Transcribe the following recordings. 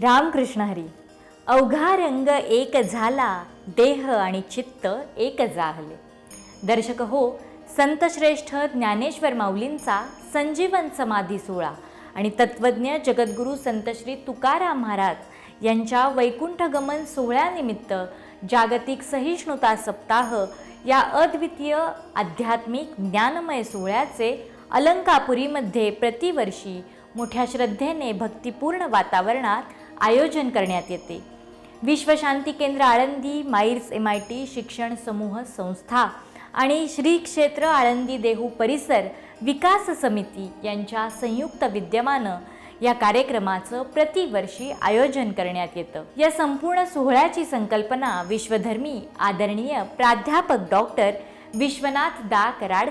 रामकृष्ण हरी. अवघा रंग एक झाला, देह आणि चित्त एक जाहले. दर्शक हो, संतश्रेष्ठ ज्ञानेश्वर माऊलींचा संजीवन समाधी सोहळा आणि तत्वज्ञ जगद्गुरू संत श्री तुकाराम महाराज यांच्या वैकुंठगमन सोहळ्यानिमित्त जागतिक सहिष्णुता सप्ताह या अद्वितीय आध्यात्मिक ज्ञानमय सोहळ्याचे अलंकापुरीमध्ये प्रतिवर्षी मोठ्या श्रद्धेने भक्तिपूर्ण वातावरणात आयोजन करण्यात येते. विश्वशांती केंद्र आळंदी, माईर्स MIT शिक्षण समूह संस्था आणि श्री क्षेत्र आळंदी देहू परिसर विकास समिती यांच्या संयुक्त विद्यमानं या कार्यक्रमाचं प्रतिवर्षी आयोजन करण्यात येतं. या संपूर्ण सोहळ्याची संकल्पना विश्वधर्मी आदरणीय प्राध्यापक डॉक्टर विश्वनाथ दा कराड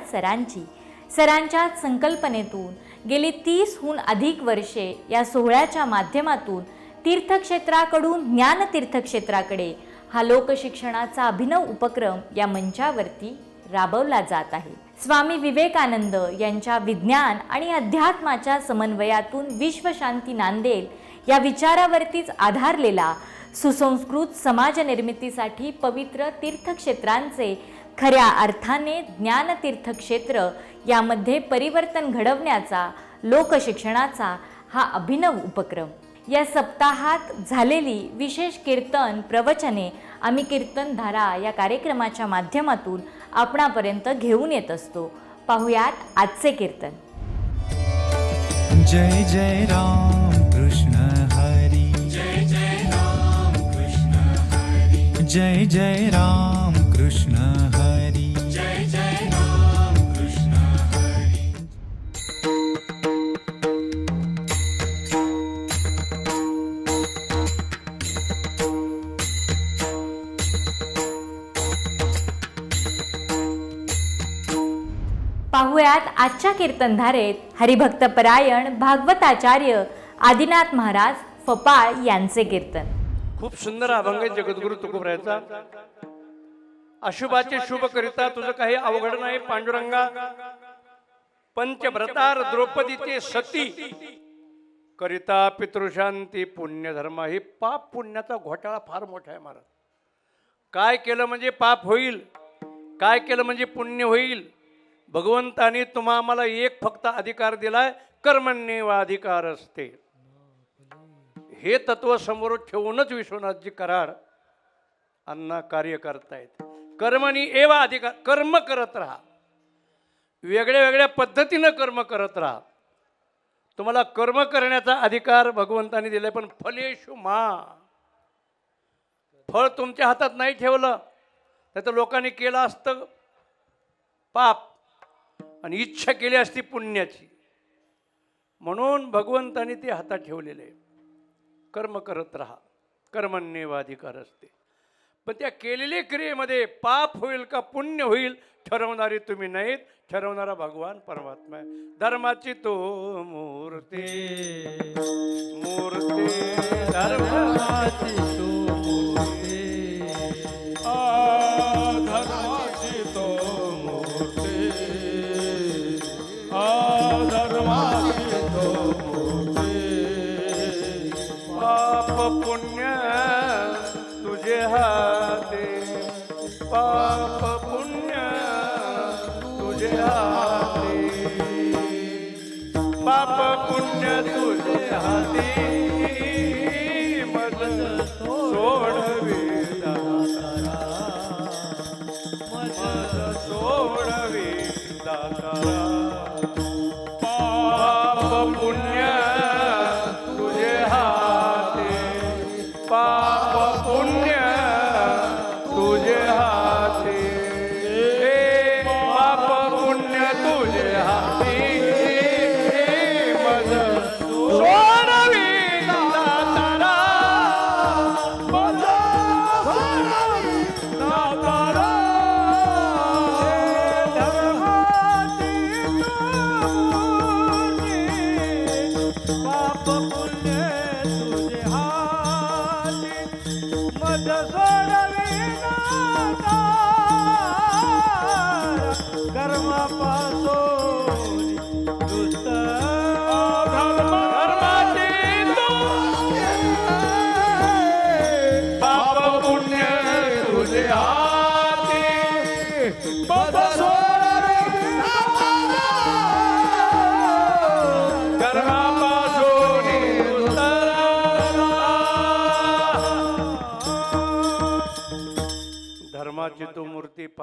सरांच्या संकल्पनेतून गेली 30हून अधिक वर्षे या सोहळ्याच्या माध्यमातून तीर्थक्षेत्राकडून ज्ञानतीर्थक्षेत्राकडे हा लोकशिक्षणाचा अभिनव उपक्रम या मंचावरती राबवला जात आहे. स्वामी विवेकानंद यांच्या विज्ञान आणि अध्यात्माच्या समन्वयातून विश्वशांती नांदेल या विचारावरतीच आधारलेला सुसंस्कृत समाज निर्मितीसाठी पवित्र तीर्थक्षेत्रांचे खऱ्या अर्थाने ज्ञानतीर्थक्षेत्र यामध्ये परिवर्तन घडवण्याचा लोकशिक्षणाचा हा अभिनव उपक्रम. या सप्ताहात झालेली विशेष कीर्तन प्रवचने आम्ही कीर्तनधारा या कार्यक्रमाच्या माध्यमातून आपणापर्यंत घेऊन येत असतो. पाहुयात आजचे कीर्तन. जय जय राम कृष्ण हरी, जय जय राम कृष्ण हरी, जय जय राम कृष्ण हरी, जय जय राम कृष्ण हरी. पाहुयात आजच्या कीर्तनधारेत हरिभक्तपरायण भागवताचार्य आदिनाथ महाराज फपाळ यांचे कीर्तन. खूप सुंदर अभंग आहे जगद्गुरु तुकोबरायचा. अशुभाचे शुभ करिता तुझं काही अवघड नाही पांडुरंगा. पंचभ्रतार द्रौपदीचे सती करिता पितृशांती पुण्यधर्म. हे पाप पुण्याचा घोटाळा फार मोठा आहे महाराज. काय केलं म्हणजे पाप होईल, काय केलं म्हणजे पुण्य होईल. भगवंतानी आम्हाला एक फक्त अधिकार दिलाय, कर्मण्येव अधिकार असते. हे तत्व समोर ठेवूनच विश्वनाथजी कराड अण्णा कार्य करतायत. कर्मणी एव अधिकार. कर्म करत राहा, वेगळ्या वेगळ्या पद्धतीनं कर्म करत राहा. तुम्हाला कर्म करण्याचा अधिकार भगवंतानी दिलाय. पण फलेषु मा, फळ तुमच्या हातात नाही ठेवलं तर लोकांनी केलं असतं पाप आणि इच्छा केली असती पुण्याची. म्हणून भगवंतानी ते हातात ठेवलेले आहे. कर्म करत राहा, कर्मण्येव अधिकार असते. पण त्या केलेल्या क्रियेमध्ये पाप होईल का पुण्य होईल ठरवणारी तुम्ही नाहीत, ठरवणारा भगवान परमात्मा आहे. धर्माची तो मूर्ती, मूर्ती धर्माची तो मूर्ती, धर्माची तो मूर्ती, धर्माची तो मूर्ती. पाप पुण्य तुझे हाते, पाप पुण्य तुझे हाते, पाप पुण्य तुझे हाती. मज सोडवे दातारा, मज सोडवे दातारा. पाप पुण्य तुझे हाते, पाप पुण्य तुझे हाते, पाप पुण्य तुझे हाती. मज सोडवी दातारा, मज सोडवी दातारा. धर्माची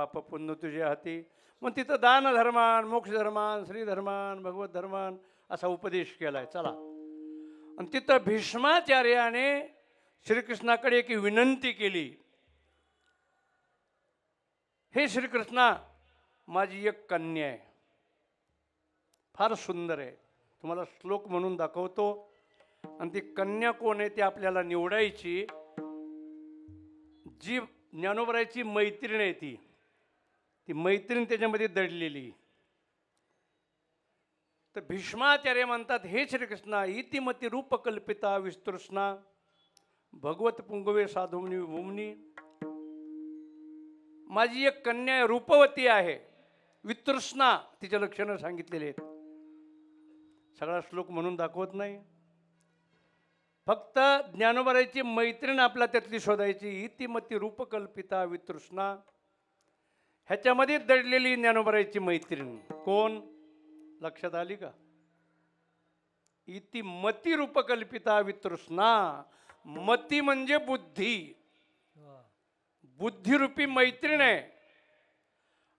पाप पुण्य तुझ्या हाती. मग तिथं दान धर्मान, मोक्ष धर्मान, श्रीधर्मान, भगवत धर्मान असा उपदेश केलाय. चला, आणि तिथं भीष्माचार्याने श्रीकृष्णाकडे एक विनंती केली. हे श्रीकृष्णा, माझी एक कन्या आहे, फार सुंदर आहे. तुम्हाला श्लोक म्हणून दाखवतो. आणि ती कन्या कोण आहे ती आपल्याला निवडायची. जी ज्ञानोबराची मैत्रीण आहे ती मैत्रीण त्याच्यामध्ये दडलेली. तर भीष्माचार्य म्हणतात, हे श्रीकृष्णा, इतिमती रूपकल्पिता विस्तृष्णा भगवत पुंगवे साधुमनी भूमनी. माझी एक कन्या रूपवती आहे, वितृष्णा तिचे लक्षणं सांगितलेले आहेत. सगळा श्लोक म्हणून दाखवत नाही, फक्त ज्ञानोबराची मैत्रीण आपला त्यातली शोधायची. इतिमती रूपकल्पिता वितृष्णा, ह्याच्यामध्ये दडलेली ज्ञानोबराची मैत्रीण कोण, लक्षात आली का? इतिमती रूपकल्पिता वितृष्णा. मती म्हणजे बुद्धी, बुद्धिरूपी मैत्रीण आहे.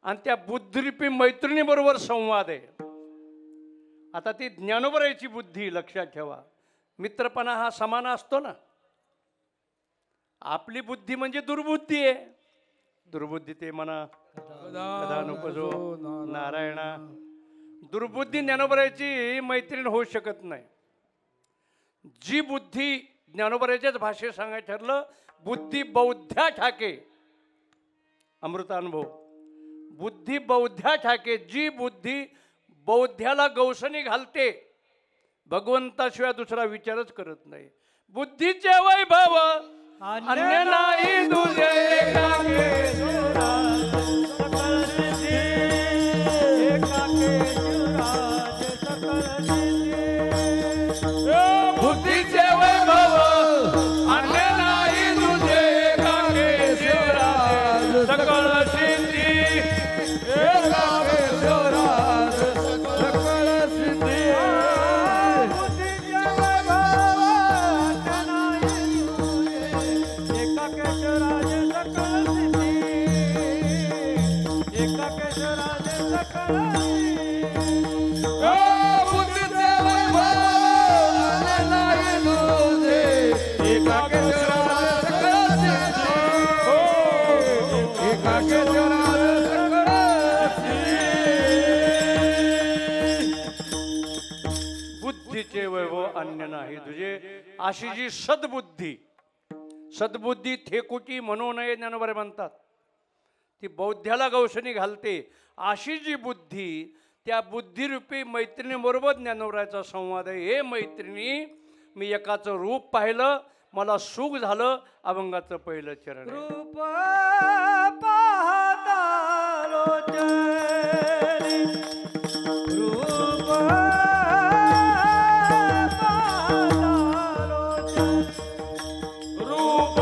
आणि त्या बुद्धिरूपी मैत्रिणीबरोबर संवाद आहे. आता ती ज्ञानोबराची बुद्धी लक्षात ठेवा. मित्रपणा हा समान असतो ना. आपली बुद्धी म्हणजे दुर्बुद्धी आहे. दुर्बुद्धी ते म्हणा कदा नकोजो नारायणा. दुर्बुद्धी ज्ञानोबराची मैत्रीण होऊ शकत नाही. जी बुद्धी ज्ञानोबराच्याच भाषेत सांगायचं ठरलं, बुद्धी बौद्ध्या ठाके. अमृतानुभव. बुद्धी बौद्ध्या ठाके. जी बुद्धी बौद्ध्याला गवसणी घालते, भगवंताशिवाय दुसरा विचारच करत नाही. बुद्धीचे वैभव अन्य नाही तुझे एकाकेश्वरा. सकल सिद्धी एकाकेश्वरा सकल सिद्धी. बुद्धीचे वैभव अन्य नाही तुझे एकाकेश्वरा. सकल सिद्धी एकाकेश्वरा सकल सिद्धी. बुद्धीचे वैभव अन्य नाही तुझे. अशी जी सद्बुद्धी, सद्बुद्धी थेकुटी म्हणू नये ज्ञानोबा म्हणतात, ती बौद्ध्याला गवसणी घालते. अशी जी बुद्धी, त्या बुद्धिरूपी मैत्रिणीबरोबर ज्ञानोबराचा संवाद आहे. हे मैत्रिणी, मी एकाचं रूप पाहिलं, मला सुख झालं. अभंगाचं पहिलं चरण आहे. रूप पाहता लोचनी, रूप पाहता लोचनी, रूप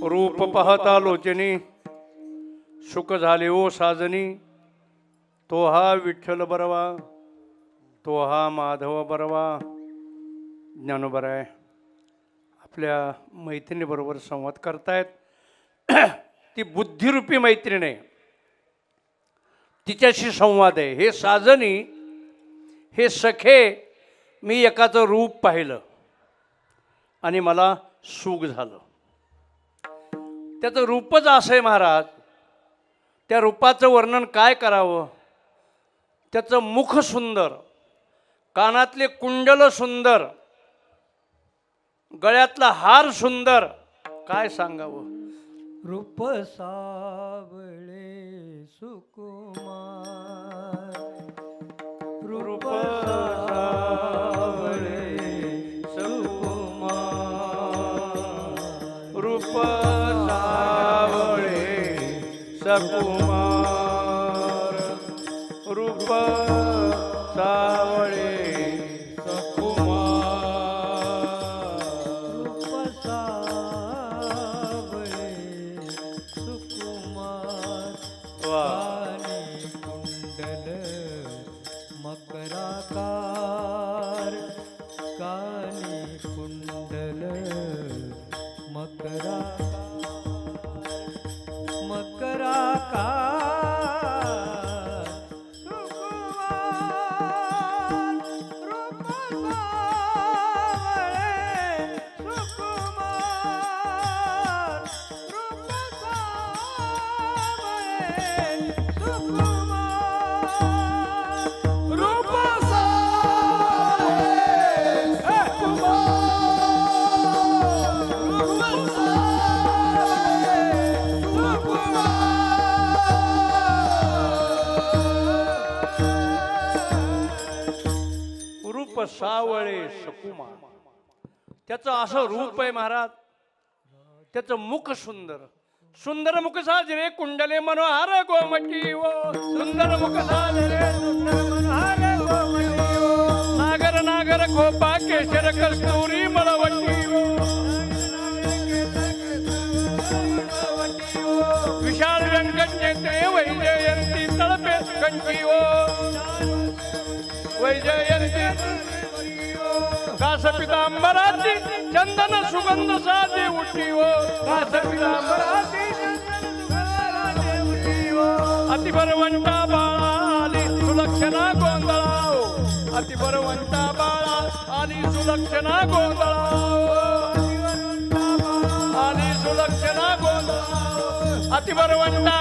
रूप रूप पाहता लोचनी, सुख झाले ओ साजनी. तो हा विठ्ठल बरवा, तो हा माधव बरवा. ज्ञानोबर आहे, आपल्या मैत्रिणीबरोबर संवाद करतायत. ती बुद्धिरूपी मैत्रीण आहे. तिच्याशी संवाद आहे. हे साजनी, हे सखे, मी एकाचं रूप पाहिलं आणि मला सुख झालं. त्याचं रूपच असं आहे महाराज. त्या रूपाचं वर्णन काय करावं. त्याचं मुख सुंदर, कानातले कुंडल सुंदर, गळ्यातला हार सुंदर, काय सांगावं. रूप सावळे सुकुमार, रूप सावळे सुकुमार, रूप सावळे सकुमार, रूप सावळे सकुमार. रूप सावळे सुकुमार, वा. कानी कुंडल मकराकार, कानी कुंडल मकराकार सुकुमार, रूप सावळे सुकुमार, रूप सावळे सुकुमार, रूप रूप सावळे सकुमार. त्याचं असं रूप आहे महाराज. त्याचं मुख सुंदर, सुंदर मुख साजरे कुंडले मनोहार गोमटी वो, सुंदर मुख साजरे मनोहार गोमटी वो, नागर नागर खोपा केशर कस्तुरी मळवटी वो, विशाल व्यंकट नेते वैजयंती तळपे कंठी वो, वैजयंती कास पितांबराची चंदन सुगंध साजे उठीवो, कास पितांबराची अतिभरवंता बाळा आली सुलक्षणा गोंधळाओ, अतिभरवंता बाळा आली सुलक्षणा गोंधळाओ, आली सुलक्षणा गोंधळाओ, अतिभरवंता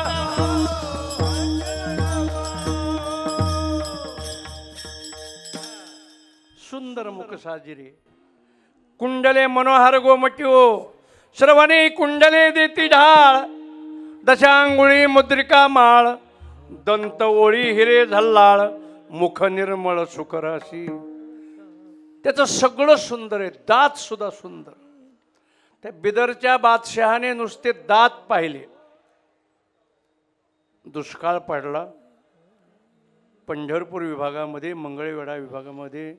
सुंदर मुख साजिरे कुंडले मनोहर गोमट्यो, श्रवणे कुंडले देती ढाळ, दशांगुळी मुद्रिका माळ, दंत ओळी हिरे झल्लाळ, मुख निर्मळ सुखराशी. त्याचं सगळं सुंदर आहे. दात सुद्धा सुंदर. त्या बिदरच्या बादशहाने नुसते दात पाहिले. दुष्काळ पडला पंढरपूर विभागामध्ये, मंगळवेढा विभागामध्ये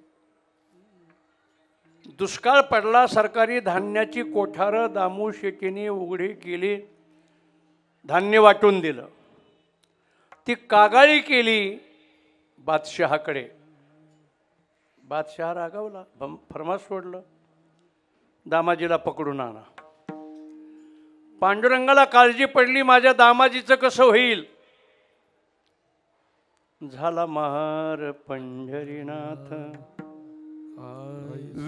दुष्काळ पडला. सरकारी धान्याची कोठारं दामू शेट्टीने उघडी केली, धान्य वाटून दिलं. ती कागाळी केली बादशहाकडे. बादशहा रागावला, फरमास सोडलं, दामाजीला पकडून आणा. पांडुरंगाला काळजी पडली, माझ्या दामाजीचं कसं होईल. झाला महार पंढरीनाथ.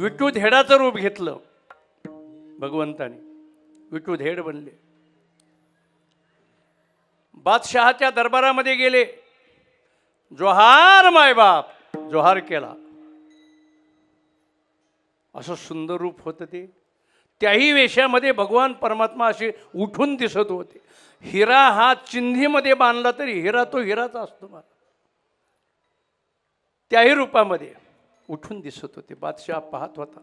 विठूधेडाचं रूप घेतलं भगवंताने, विठूधेड बनले. बादशहाच्या दरबारामध्ये गेले. जोहार मायबाप, जोहार केला. असं सुंदर रूप होतं ते. त्याही वेशामध्ये भगवान परमात्मा असे उठून दिसत होते. हिरा हा चिंधीमध्ये बांधला तरी हिरा तो हिराचा असतो मला. त्याही रूपामध्ये उठून दिसत होते. बादशाह पाहत होता.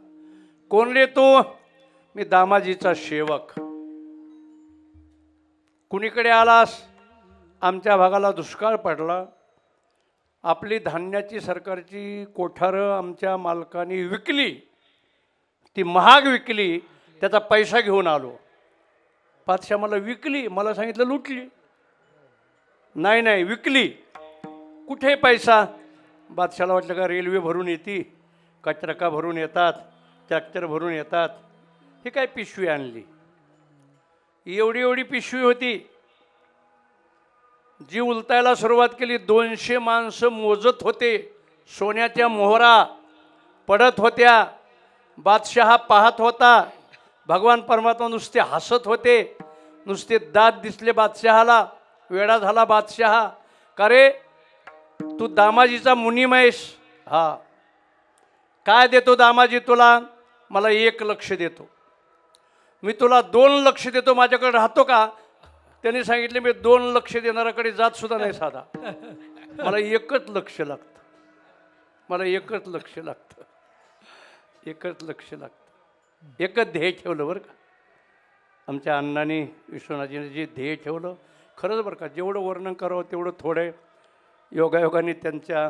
कोण रे तो. मी दामाजीचा सेवक. कुणीकडे आलास. आमच्या भागाला दुष्काळ पडला, आपली धान्याची सरकारची कोठारं आमच्या मालकाने विकली, ती महाग विकली, त्याचा पैसा घेऊन आलो. बादशाह मला विकली, मला सांगितलं लुटली. नाही नाही विकली. कुठे पैसा. बादशाला वाटलं का रेल्वे भरून येते, का ट्रका भरून येतात, ट्रॅक्टर भरून येतात. हे काय पिशवी आणली. एवढी एवढी पिशवी होती. जी उलटायला सुरुवात केली 200 माणसं मोजत होते, सोन्याच्या मोहरा पडत होत्या, बादशहा पाहत होता, भगवान परमात्मा नुसते हसत होते, नुसते दात दिसले बादशहाला, वेडा झाला बादशहा. का रे तू दामाजीचा मुनीम आहेस? हा. काय देतो दामाजी तुला? मला 1 लक्ष देतो. मी तुला 2 लक्ष देतो, माझ्याकडे राहतो का? त्यांनी सांगितले मी 2 लक्ष देणाऱ्याकडे जात सुद्धा नाही साधा, मला 1च लक्ष लागतं, मला 1च लक्ष लागतं, 1च लक्ष लागतं. 1च ध्येय ठेवलं बरं का आमच्या अण्णांनी, विश्वनाथजीने जे ध्येय ठेवलं, खरंच बरं का, जेवढं वर्णन करावं तेवढं थोडं आहे. योगायोगाने त्यांच्या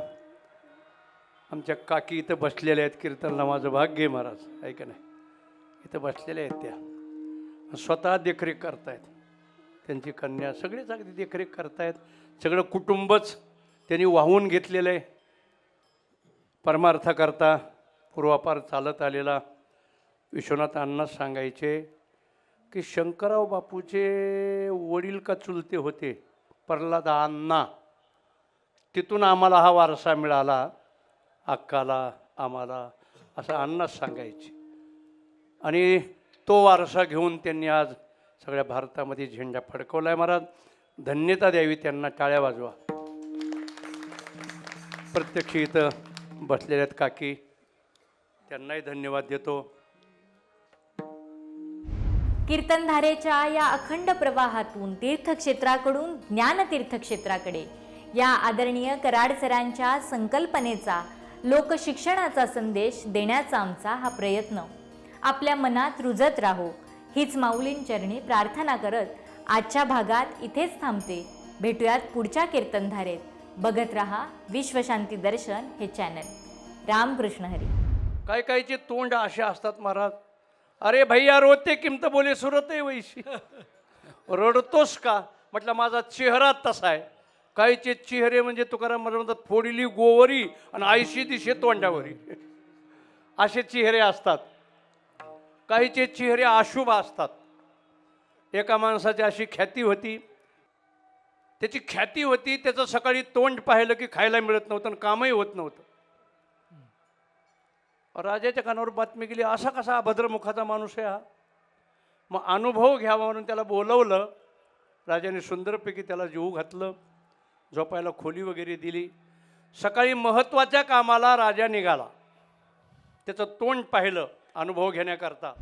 आमच्या काकी इथं बसलेल्या आहेत कीर्तनला, माझं भाग्य आहे महाराज, आहे का नाही? इथं बसलेल्या आहेत त्या, स्वतः देखरेख करतायत, त्यांची कन्या सगळेच अगदी देखरेख करतायत, सगळं कुटुंबच त्यांनी वाहून घेतलेलं आहे परमार्थाकरता. पूर्वापार चालत आलेला विश्वनाथ अण्णा सांगायचे की शंकरराव बापूचे वडील का चुलते होते प्रल्हाद अण्णा, तिथून आम्हाला हा वारसा मिळाला, अक्काला आम्हाला, असं अण्णाच सांगायचे. आणि तो वारसा घेऊन त्यांनी आज सगळ्या भारतामध्ये झेंडा फडकवला आहे. महाराज धन्यता द्यावी त्यांना, टाळ्या वाजवा. प्रत्यक्ष इथं बसलेल्या आहेत काकी, त्यांनाही धन्यवाद देतो. कीर्तनधारेच्या या अखंड प्रवाहातून तीर्थक्षेत्राकडून ज्ञानतीर्थक्षेत्राकडे या आदरणीय कराड सरांच्या संकल्पनेचा, लोकशिक्षणाचा संदेश देण्याचा आमचा हा प्रयत्न आपल्या मनात रुजत राहो हीच माऊलींचरणी प्रार्थना करत आजच्या भागात इथेच थांबते. भेटूयात पुढच्या कीर्तनधारेत. बघत रहा विश्वशांती दर्शन हे चॅनल. रामकृष्ण हरी. काही काहीचे तोंड असे असतात महाराज, अरे भैया रोते किमत बोले सुरत आहे वैशी, रडतोस का? म्हटलं माझा चेहरा तसा आहे. काहीचे चेहरे म्हणजे तुकाराम महाराज म्हणतात फोडीली गोवरी आणि आयशी दिशे तोंडावरी, असे चेहरे असतात. काहीचे चेहरे अशुभ असतात. एका माणसाची अशी ख्याती होती, त्याची ख्याती होती, त्याचं सकाळी तोंड पाहिलं की खायला मिळत नव्हतं आणि कामही होत नव्हतं. राजाच्या कानावर बातमी गेली, असा कसा अभद्रमुखाचा माणूस आहे हा? मग अनुभव घ्यावा म्हणून त्याला बोलवलं. राजाने सुंदरपैकी त्याला जेवू घातलं, झोपायला खोली वगैरे दिली. सकाळी महत्त्वाच्या कामाला राजा निघाला, त्याचं तोंड पाहिलं अनुभव घेण्याकरता.